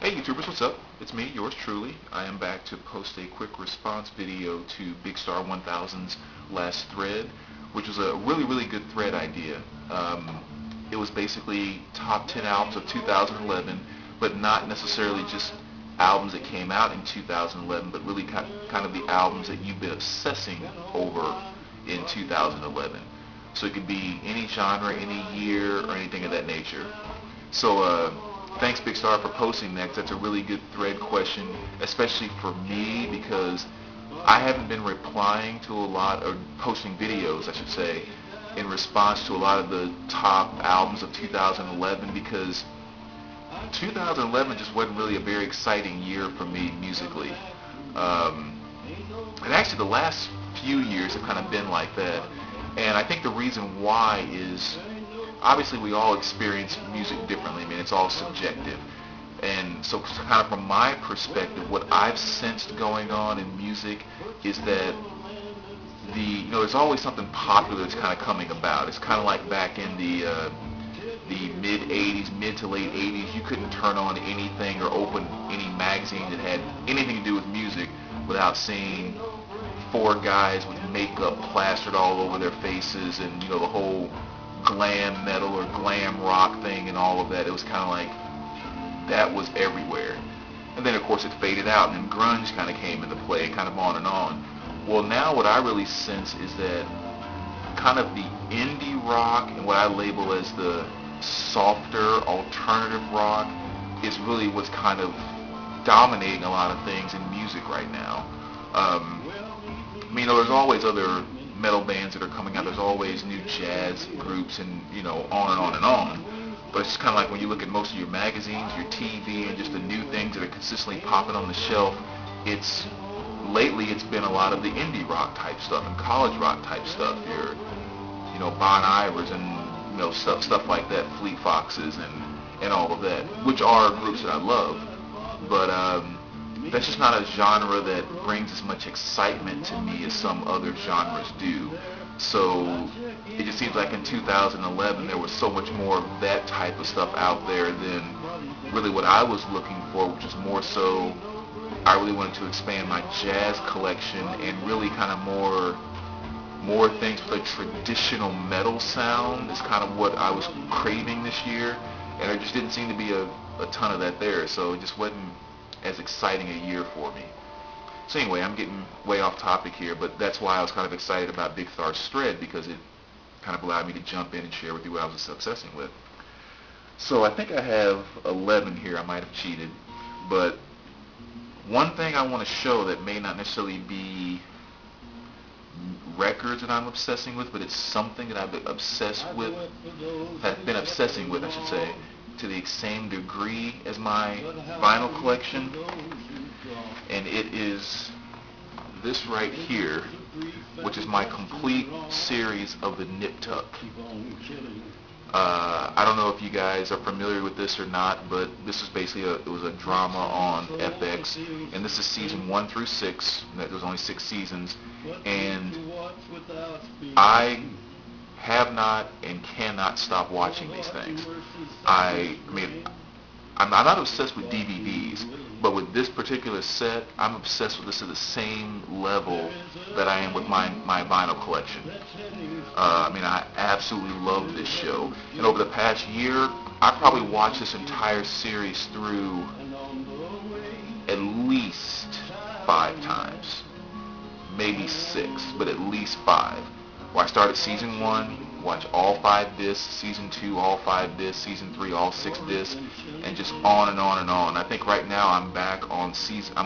Hey YouTubers, what's up? It's me, yours truly. I am back to post a quick response video to Bigstar 1000's last thread, which was a really good thread idea. It was basically top 10 albums of 2011, but not necessarily just albums that came out in 2011, but really kind of the albums that you've been obsessing over in 2011. So it could be any genre, any year, or anything of that nature. So thanks Bigstar for posting that, 'cause that's a really good thread question, especially for me, because I haven't been replying to a lot, or posting videos I should say, in response to a lot of the top albums of 2011, because 2011 just wasn't really a very exciting year for me musically. And actually the last few years have kind of been like that. And I think the reason why is, obviously we all experience music differently. I mean, it's all subjective. And so kind of from my perspective, what I've sensed going on in music is that there's always something popular that's kind of coming about. It's kind of like back in the mid 80s, mid to late 80s, you couldn't turn on anything or open any magazine that had anything to do with music without seeing four guys with makeup plastered all over their faces, and the whole glam metal or glam rock thing and all of that. It was kind of like that was everywhere. And then of course it faded out, and then grunge kind of came into play, kind of on and on. Well, now what I really sense is that kind of the indie rock and what I label as the softer alternative rock is really what's kind of dominating a lot of things in music right now. There's always other metal bands that are coming out. There's always new jazz groups, and on and on and on. But it's just kind of like when you look at most of your magazines, your TV, and just the new things that are consistently popping on the shelf. Lately it's been a lot of the indie rock type stuff and college rock type stuff. Your Bon Ivers and stuff like that, Fleet Foxes and all of that, which are groups that I love. But that's just not a genre that brings as much excitement to me as some other genres do. So it just seems like in 2011 there was so much more of that type of stuff out there than really what I was looking for, which is more so I really wanted to expand my jazz collection and really kind of more things with a traditional metal sound is kind of what I was craving this year, and there just didn't seem to be a ton of that there, so it just wasn't as exciting a year for me. So anyway, I'm getting way off topic here, but that's why I was kind of excited about Bigstar's thread, because it kind of allowed me to jump in and share with you what I was obsessing with. So I think I have 11 here. I might have cheated, but one thing I want to show that may not necessarily be records that I'm obsessing with, but it's something that I've been obsessing with, I should say, to the same degree as my vinyl collection, and it is this right here, which is my complete series of the Nip Tuck. I don't know if you guys are familiar with this or not, but this is basically it was a drama on FX, and this is season 1 through 6. There was only 6 seasons, and I have not and cannot stop watching these things. I'm not obsessed with DVDs, but with this particular set, I'm obsessed with this at the same level that I am with my vinyl collection. I absolutely love this show, and over the past year, I probably watched this entire series through at least 5 times, maybe 6, but at least 5. Where I started season 1, watch all 5 discs, season 2 all 5 discs, season 3 all 6 discs, and just on and on and on. I think right now I'm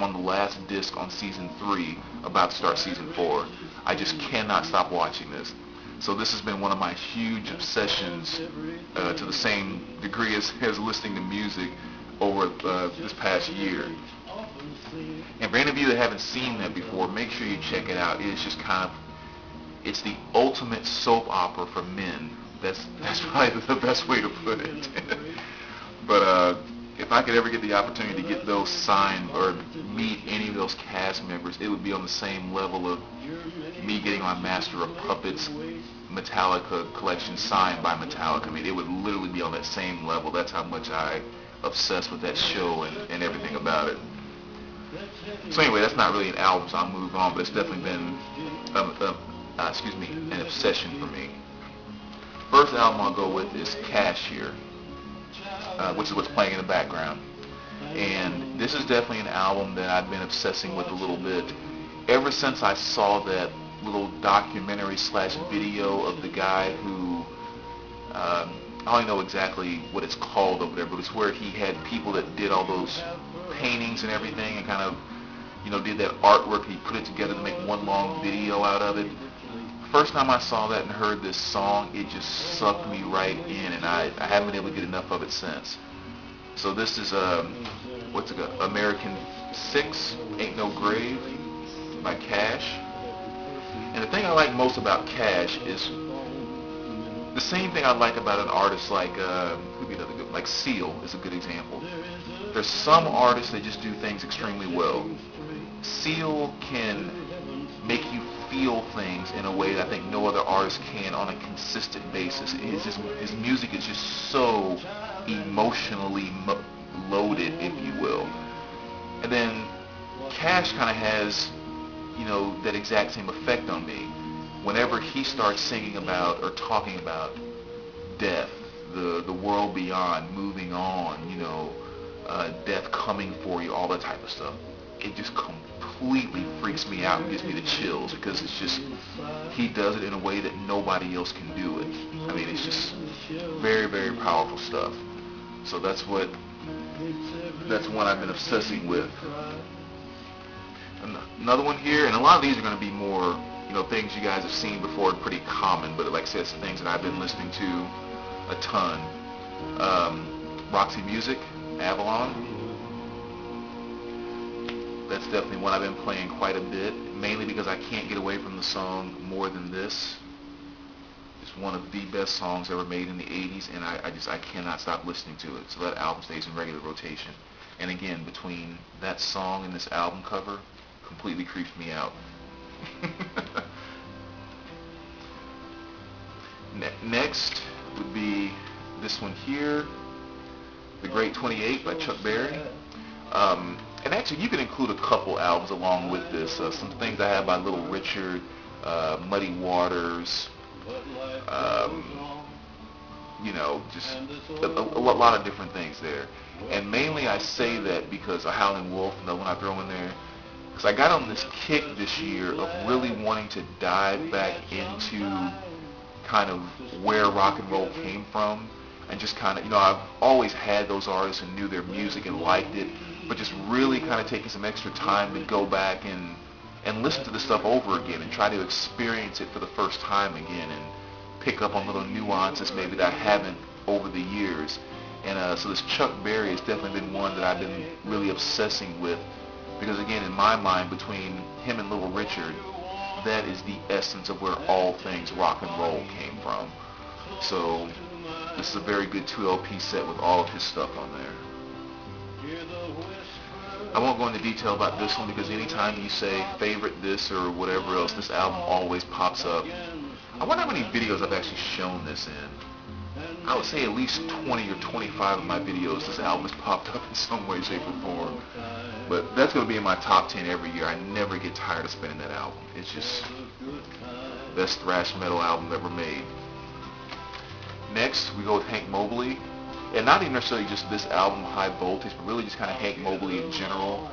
on the last disc on season 3, about to start season 4. I just cannot stop watching this. So this has been one of my huge obsessions, to the same degree as listening to music over this past year. And for any of you that haven't seen that before, make sure you check it out. It's just it's the ultimate soap opera for men. That's probably the best way to put it. But if I could ever get the opportunity to get those signed or meet any of those cast members, it would be on the same level of me getting my Master of Puppets Metallica collection signed by Metallica. It would literally be on that same level. That's how much I obsessed with that show and everything about it. So anyway, that's not really an album, so I'll move on, but it's definitely been an obsession for me. First album I'll go with is Cashier, which is what's playing in the background. And this is definitely an album that I've been obsessing with a little bit ever since I saw that little documentary slash video of the guy who, I don't know exactly what it's called over there, but it's where he had people that did all those paintings and everything and kind of, did that artwork. He put it together to make one long video out of it. First time I saw that and heard this song, it just sucked me right in, and I haven't been able to get enough of it since. So this is, what's it called? American 6, Ain't No Grave by Cash. And the thing I like most about Cash is the same thing I like about an artist like, who'd be another good, like Seal is a good example. There's some artists that just do things extremely well. Seal can make you feel things in a way that I think no other artist can on a consistent basis. His music is just so emotionally loaded, if you will. And then Cash kind of has, that exact same effect on me. Whenever he starts singing about or talking about death, the world beyond, moving on, death coming for you, all that type of stuff, it just completely freaks me out and gives me the chills, because it's just, he does it in a way that nobody else can do it. I mean, it's just very, very powerful stuff. So that's one I've been obsessing with. Another one here, and a lot of these are going to be more, things you guys have seen before, pretty common, but like I said, it's things that I've been listening to a ton. Roxy Music, Avalon. That's definitely one I've been playing quite a bit, mainly because I can't get away from the song More Than This. It's one of the best songs ever made in the 80s, and I cannot stop listening to it. So that album stays in regular rotation. And again, between that song and this album cover, completely creeps me out. Next would be this one here, The Great 28 by Chuck Berry. And actually, you can include a couple albums along with this. Some things I have by Little Richard, Muddy Waters, just a lot of different things there. And mainly I say that because of Howlin' Wolf, another one I throw in there, because I got on this kick this year of really wanting to dive back into kind of where rock and roll came from, and just kind of, I've always had those artists and knew their music and liked it, but just really kind of taking some extra time to go back and listen to the stuff over again and try to experience it for the first time again and pick up on little nuances maybe that I haven't over the years. And so this Chuck Berry has definitely been one that I've been really obsessing with, because again, in my mind, between him and Little Richard, that is the essence of where all things rock and roll came from. So this is a very good 2 LP set with all of his stuff on there. I won't go into detail about this one, because anytime you say favorite this or whatever else, this album always pops up. I wonder how many videos I've actually shown this in. I would say at least 20 or 25 of my videos this album has popped up in some way, shape, or form. But that's going to be in my top 10 every year. I never get tired of spinning that album. It's just the best thrash metal album ever made. Next, we go with Hank Mobley. And not even necessarily just this album, High Voltage, but really just kind of Hank Mobley in general.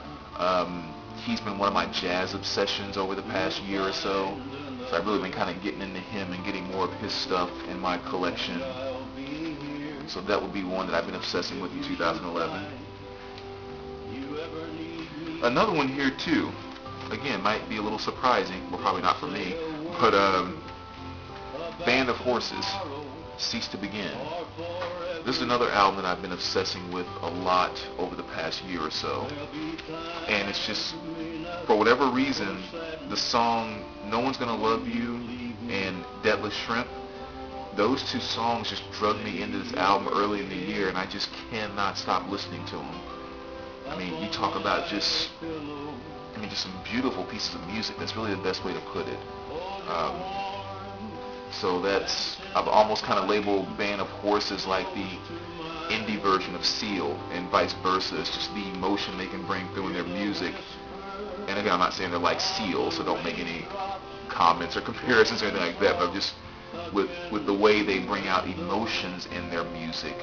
He's been one of my jazz obsessions over the past year or so. So I've really been kind of getting into him and getting more of his stuff in my collection. So that would be one that I've been obsessing with in 2011. Another one here too, again, might be a little surprising, well, probably not for me, but Band of Horses, Cease to Begin. This is another album that I've been obsessing with a lot over the past year or so. And it's just, for whatever reason, the song No One's Gonna Love You and Deadless Shrimp, those two songs just drug me into this album early in the year, and I just cannot stop listening to them. I mean, you talk about just some beautiful pieces of music. That's really the best way to put it. So I've almost kind of labeled Band of Horses like indie version of Seal, and vice versa. It's just the emotion they can bring through in their music. And again, I'm not saying they're like Seal, so don't make any comments or comparisons or anything like that, but just with the way they bring out emotions in their music,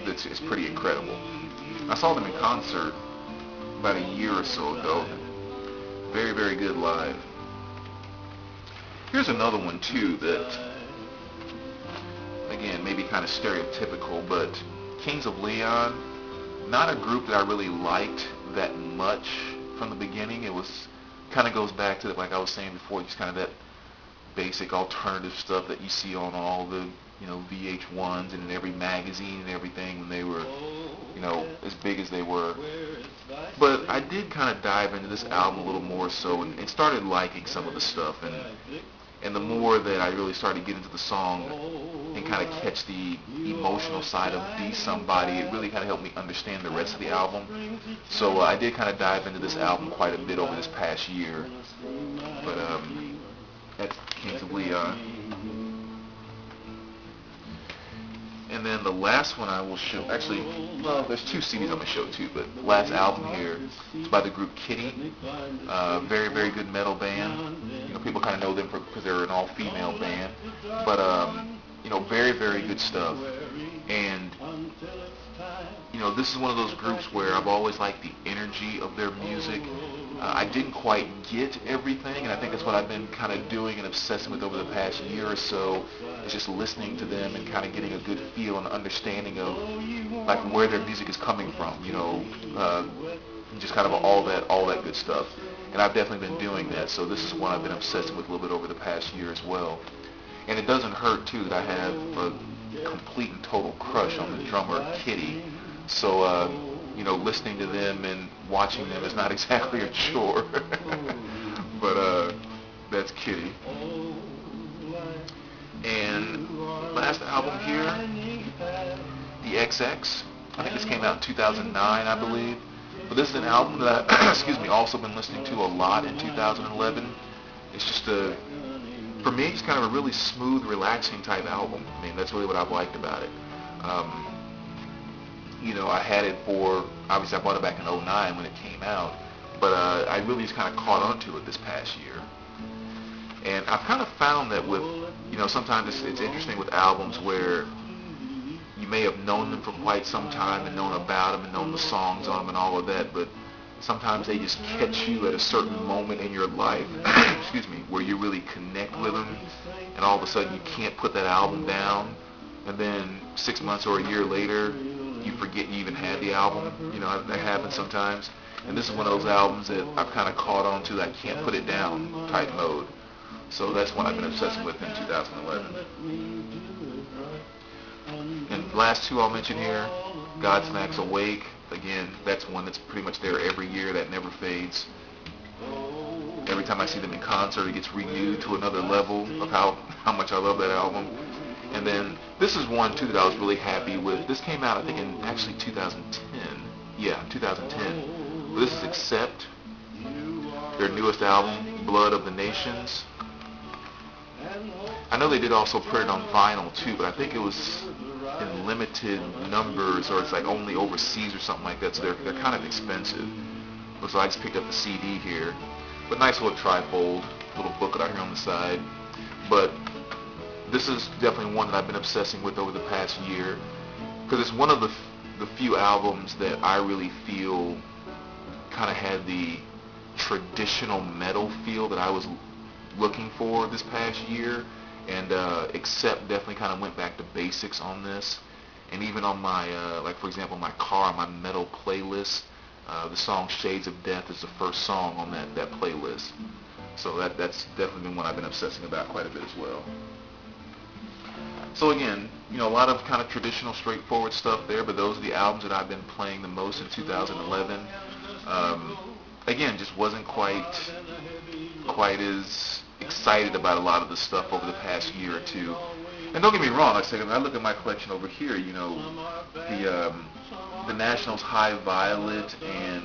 it's pretty incredible. I saw them in concert about a year or so ago. Very, very good live. Here's another one too that, again, maybe kind of stereotypical, but Kings of Leon, not a group that I really liked that much from the beginning. It was kind of goes back to, like I was saying before, just kind of that basic alternative stuff that you see on all the, VH1s and in every magazine and everything when they were, as big as they were. But I did kind of dive into this album a little more so and started liking some of the stuff, and the more that I really started to get into the song and kind of catch the emotional side of Be Somebody, it really kind of helped me understand the rest of the album. So I did kind of dive into this album quite a bit over this past year. But that's Kings of Leon. And then the last one I will show, actually, well, there's two CDs I'm going to show too, but the last album here is by the group Kitty. Very, very good metal band. People kind of know them because they're an all-female band. But, very, very good stuff. And, this is one of those groups where I've always liked the energy of their music. I didn't quite get everything, and I think that's what I've been kind of doing and obsessing with over the past year or so, is just listening to them and kind of getting a good feel and understanding of like where their music is coming from, just kind of all that good stuff. And I've definitely been doing that, so this is one I've been obsessing with a little bit over the past year as well. And it doesn't hurt too that I have a complete and total crush on the drummer Kitty, so listening to them and watching them is not exactly a chore. But that's Kitty. And last album here, the XX. I think this came out in 2009, I believe. But this is an album that I, also been listening to a lot in 2011. It's just for me, it's kind of a really smooth, relaxing type album. I mean, that's really what I've liked about it. I had it obviously I bought it back in 2009 when it came out, but I really just kind of caught on to it this past year. And I've kind of found that with, sometimes it's interesting with albums where you may have known them for quite some time and known about them and known the songs on them and all of that, but sometimes they just catch you at a certain moment in your life, where you really connect with them, and all of a sudden you can't put that album down, and then 6 months or a year later, you forget you even had the album. That happens sometimes. And this is one of those albums that I've kind of caught on to that I can't put it down type mode. So that's one I've been obsessing with in 2011. And the last two I'll mention here, Godsmack's Awake. Again, that's one that's pretty much there every year. That never fades. Every time I see them in concert, it gets renewed to another level of how much I love that album. And then this is one too that I was really happy with. This came out I think in actually 2010. Yeah, 2010. But this is Accept, their newest album, Blood of the Nations. I know they did also put it on vinyl too, but I think it was in limited numbers, or it's like only overseas or something like that, so they're kind of expensive. So I just picked up the CD here. But nice little trifold, little booklet out here on the side. But this is definitely one that I've been obsessing with over the past year, because it's one of the few albums that I really feel kind of had the traditional metal feel that I was looking for this past year. And Accept definitely kind of went back to basics on this. And even on my, like for example, my car, my metal playlist, the song Shades of Death is the first song on that playlist. So that's definitely been one I've been obsessing about quite a bit as well. So again, a lot of kind of traditional, straightforward stuff there, but those are the albums that I've been playing the most in 2011. Again, just wasn't quite as excited about a lot of the stuff over the past year or two. And don't get me wrong, like I said, when I look at my collection over here, the National's High Violet and,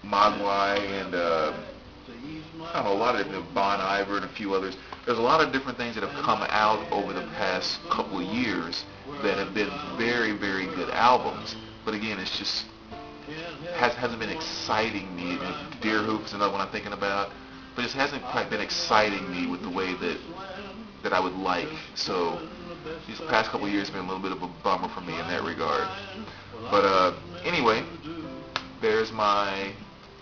Mogwai and I don't know, a lot of different, Bon Iver and a few others. There's a lot of different things that have come out over the past couple of years that have been very, very good albums. But again, it's just hasn't been exciting me. Deer Hoop's another one I'm thinking about, but it hasn't quite been exciting me with the way that I would like. So these past couple of years have been a little bit of a bummer for me in that regard. But anyway, there's my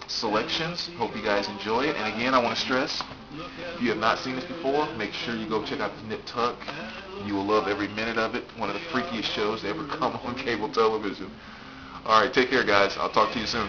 selections. Hope you guys enjoy it. And again, I want to stress, if you have not seen this before, make sure you go check out this Nip Tuck. You will love every minute of it. One of the freakiest shows to ever come on cable television. All right, take care, guys. I'll talk to you soon.